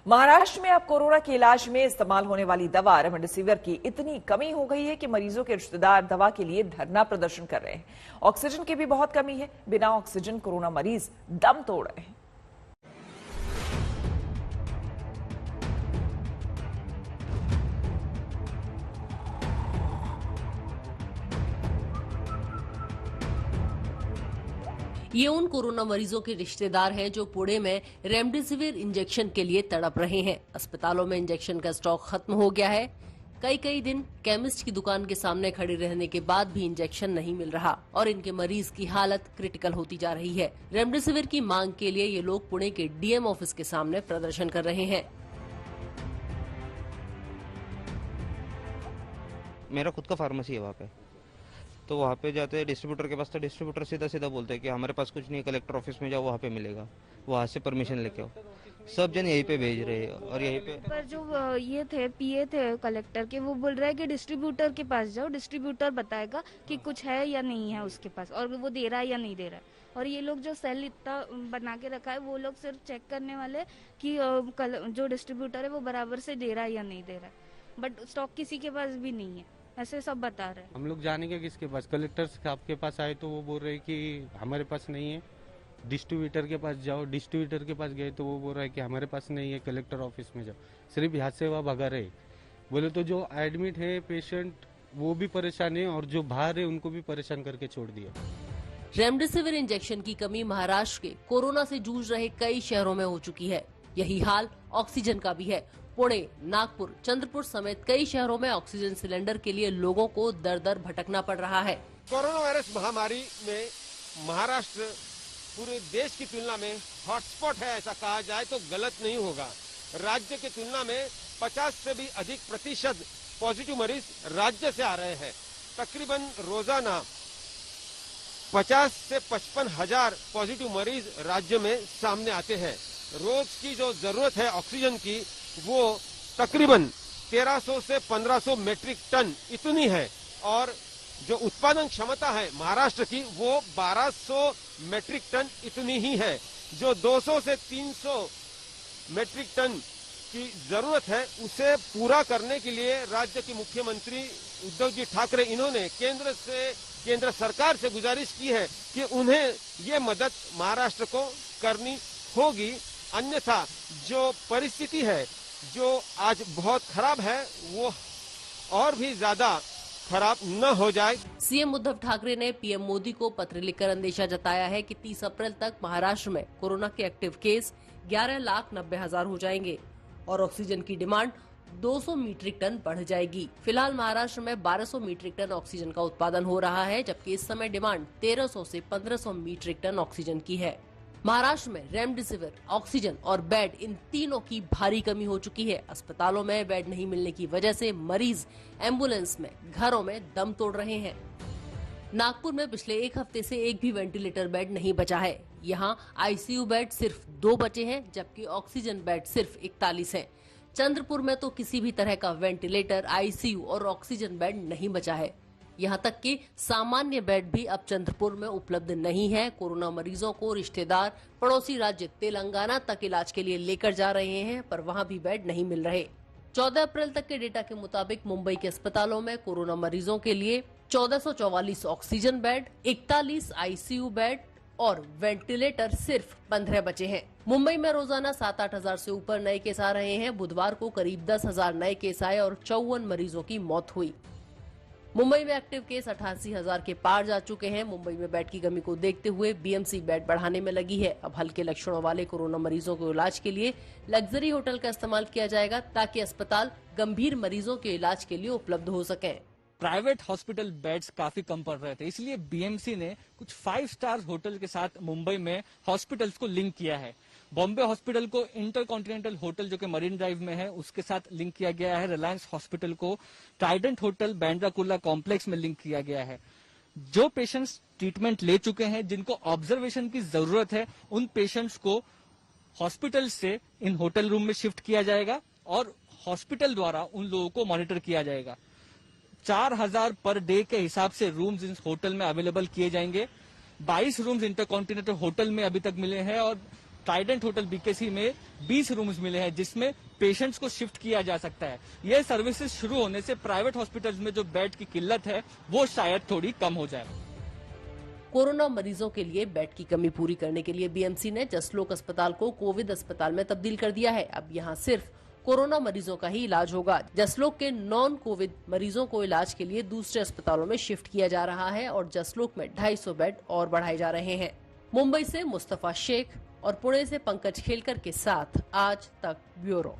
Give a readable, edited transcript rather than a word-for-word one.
महाराष्ट्र में अब कोरोना के इलाज में इस्तेमाल होने वाली दवा रेमडेसिविर की इतनी कमी हो गई है कि मरीजों के रिश्तेदार दवा के लिए धरना प्रदर्शन कर रहे हैं। ऑक्सीजन की भी बहुत कमी है। बिना ऑक्सीजन कोरोना मरीज दम तोड़ रहे हैं। ये उन कोरोना मरीजों के रिश्तेदार हैं जो पुणे में रेमडेसिविर इंजेक्शन के लिए तड़प रहे हैं। अस्पतालों में इंजेक्शन का स्टॉक खत्म हो गया है। कई दिन केमिस्ट की दुकान के सामने खड़े रहने के बाद भी इंजेक्शन नहीं मिल रहा और इनके मरीज की हालत क्रिटिकल होती जा रही है। रेमडेसिविर की मांग के लिए ये लोग पुणे के डीएम ऑफिस के सामने प्रदर्शन कर रहे हैं। मेरा खुद का फार्मेसी है वहाँ पे, तो वहाँ पे जाते हैं डिस्ट्रीब्यूटर के पास, तो डिस्ट्रीब्यूटर सीधा बोलते हैं कि हमारे पास कुछ नहीं है, कलेक्टर ऑफिस में जाओ, वहाँ पे मिलेगा, वहाँ से परमिशन लेके आओ। सब जन यहीं पे भेज रहे हैं और यहीं पे पर जो ये थे पीए थे कलेक्टर के, वो बोल रहे हैं कि डिस्ट्रीब्यूटर के पास जाओ, डिस्ट्रीब्यूटर बताएगा कि कुछ है या नहीं है उसके पास और वो दे रहा है या नहीं दे रहा है। और ये लोग जो सेल इतना बना के रखा है, वो लोग सिर्फ चेक करने वाले कि जो डिस्ट्रीब्यूटर है वो बराबर से दे रहा है या नहीं दे रहा है, बट स्टॉक किसी के पास भी नहीं है, ऐसे सब बता रहे हैं। हम लोग जानेंगे किसके पास? कलेक्टर आपके पास आए तो वो बोल रहे कि हमारे पास नहीं है। डिस्ट्रीब्यूटर के पास जाओ, डिस्ट्रीब्यूटर के पास गए तो वो बोल रहा है कि हमारे पास नहीं है, कलेक्टर ऑफिस में जाओ। सिर्फ यहाँ से वह भगा रहे। बोले तो जो एडमिट है पेशेंट वो भी परेशान है और जो बाहर है उनको भी परेशान करके छोड़ दिया। रेमडेसिविर इंजेक्शन की कमी महाराष्ट्र के कोरोना से जूझ रहे कई शहरों में हो चुकी है। यही हाल ऑक्सीजन का भी है। पुणे, नागपुर, चंद्रपुर समेत कई शहरों में ऑक्सीजन सिलेंडर के लिए लोगों को दर भटकना पड़ रहा है। कोरोना वायरस महामारी में महाराष्ट्र पूरे देश की तुलना में हॉटस्पॉट है, ऐसा कहा जाए तो गलत नहीं होगा। राज्य की तुलना में 50 से भी अधिक प्रतिशत पॉजिटिव मरीज राज्य से आ रहे हैं। तकरीबन रोजाना 50 से 55 हजार पॉजिटिव मरीज राज्य में सामने आते हैं। रोज की जो जरूरत है ऑक्सीजन की, वो तकरीबन 1300 से 1500 मेट्रिक टन इतनी है और जो उत्पादन क्षमता है महाराष्ट्र की वो 1200 मेट्रिक टन इतनी ही है। जो 200 से 300 मेट्रिक टन की जरूरत है उसे पूरा करने के लिए राज्य के मुख्यमंत्री उद्धव जी ठाकरे इन्होंने केंद्र सरकार से गुजारिश की है कि उन्हें ये मदद महाराष्ट्र को करनी होगी, अन्यथा जो परिस्थिति है जो आज बहुत खराब है वो और भी ज्यादा खराब न हो जाए। सीएम उद्धव ठाकरे ने पीएम मोदी को पत्र लिखकर अंदेशा जताया है कि 30 अप्रैल तक महाराष्ट्र में कोरोना के एक्टिव केस 11,90,000 हो जाएंगे और ऑक्सीजन की डिमांड 200 मीट्रिक टन बढ़ जाएगी। फिलहाल महाराष्ट्र में 1200 मीट्रिक टन ऑक्सीजन का उत्पादन हो रहा है, जबकि इस समय डिमांड 1300 से 1500 मीट्रिक टन ऑक्सीजन की है। महाराष्ट्र में रेमडेसिविर, ऑक्सीजन और बेड इन तीनों की भारी कमी हो चुकी है। अस्पतालों में बेड नहीं मिलने की वजह से मरीज एम्बुलेंस में, घरों में दम तोड़ रहे हैं। नागपुर में पिछले एक हफ्ते से एक भी वेंटिलेटर बेड नहीं बचा है। यहाँ आईसीयू बेड सिर्फ 2 बचे हैं, जबकि ऑक्सीजन बेड सिर्फ 41 हैं। चंद्रपुर में तो किसी भी तरह का वेंटिलेटर, आईसीयू और ऑक्सीजन बेड नहीं बचा है। यहाँ तक कि सामान्य बेड भी अब चंद्रपुर में उपलब्ध नहीं है। कोरोना मरीजों को रिश्तेदार पड़ोसी राज्य तेलंगाना तक इलाज के लिए लेकर जा रहे हैं, पर वहाँ भी बेड नहीं मिल रहे। 14 अप्रैल तक के डेटा के मुताबिक मुंबई के अस्पतालों में कोरोना मरीजों के लिए 1444 ऑक्सीजन बेड, 41 आईसीयू बेड और वेंटिलेटर सिर्फ 15 बचे हैं। मुंबई में रोजाना 7-8 हजार से ऊपर नए केस आ रहे हैं। बुधवार को करीब 10,000 नए केस आए और 54 मरीजों की मौत हुई। मुंबई में एक्टिव केस 88,000 के पार जा चुके हैं। मुंबई में बेड की कमी को देखते हुए बीएमसी बेड बढ़ाने में लगी है। अब हल्के लक्षणों वाले कोरोना मरीजों के इलाज के लिए लग्जरी होटल का इस्तेमाल किया जाएगा, ताकि अस्पताल गंभीर मरीजों के इलाज के लिए उपलब्ध हो सकें। प्राइवेट हॉस्पिटल बेड्स काफी कम पड़ रहे थे, इसलिए बीएमसी ने कुछ 5 स्टार होटल के साथ मुंबई में हॉस्पिटल्स को लिंक किया है। बॉम्बे हॉस्पिटल को इंटरकॉन्टिनेंटल होटल जो कि मरीन ड्राइव में है उसके साथ लिंक किया गया है। रिलायंस हॉस्पिटल को Trident hotel Bandra Kurla complex में लिंक किया गया है। जो पेशेंट्स ट्रीटमेंट ले चुके हैं, जिनको ऑब्जर्वेशन की जरूरत है, उन पेशेंट्स को हॉस्पिटल से इन होटल रूम में शिफ्ट किया जाएगा और हॉस्पिटल द्वारा उन लोगों को मॉनिटर किया जाएगा। 4,000 पर डे के हिसाब से रूम्स इस होटल में अवेलेबल किए जाएंगे। 22 रूम्स इंटरकॉन्टिनेंटल होटल में अभी तक मिले हैं और ट्राइडेंट होटल बीकेसी में 20 रूम्स मिले हैं जिसमें पेशेंट्स को शिफ्ट किया जा सकता है। ये सर्विसेज शुरू होने से प्राइवेट हॉस्पिटल्स में जो बेड की किल्लत है वो शायद थोड़ी कम हो जाए। कोरोना मरीजों के लिए बेड की कमी पूरी करने के लिए बीएमसी ने जसलोक अस्पताल को कोविड अस्पताल में तब्दील कर दिया है। अब यहाँ सिर्फ कोरोना मरीजों का ही इलाज होगा। जसलोक के नॉन कोविड मरीजों को इलाज के लिए दूसरे अस्पतालों में शिफ्ट किया जा रहा है और जसलोक में 250 बेड और बढ़ाए जा रहे हैं। मुंबई से मुस्तफा शेख और पुणे से पंकज खेलकर के साथ आज तक ब्यूरो।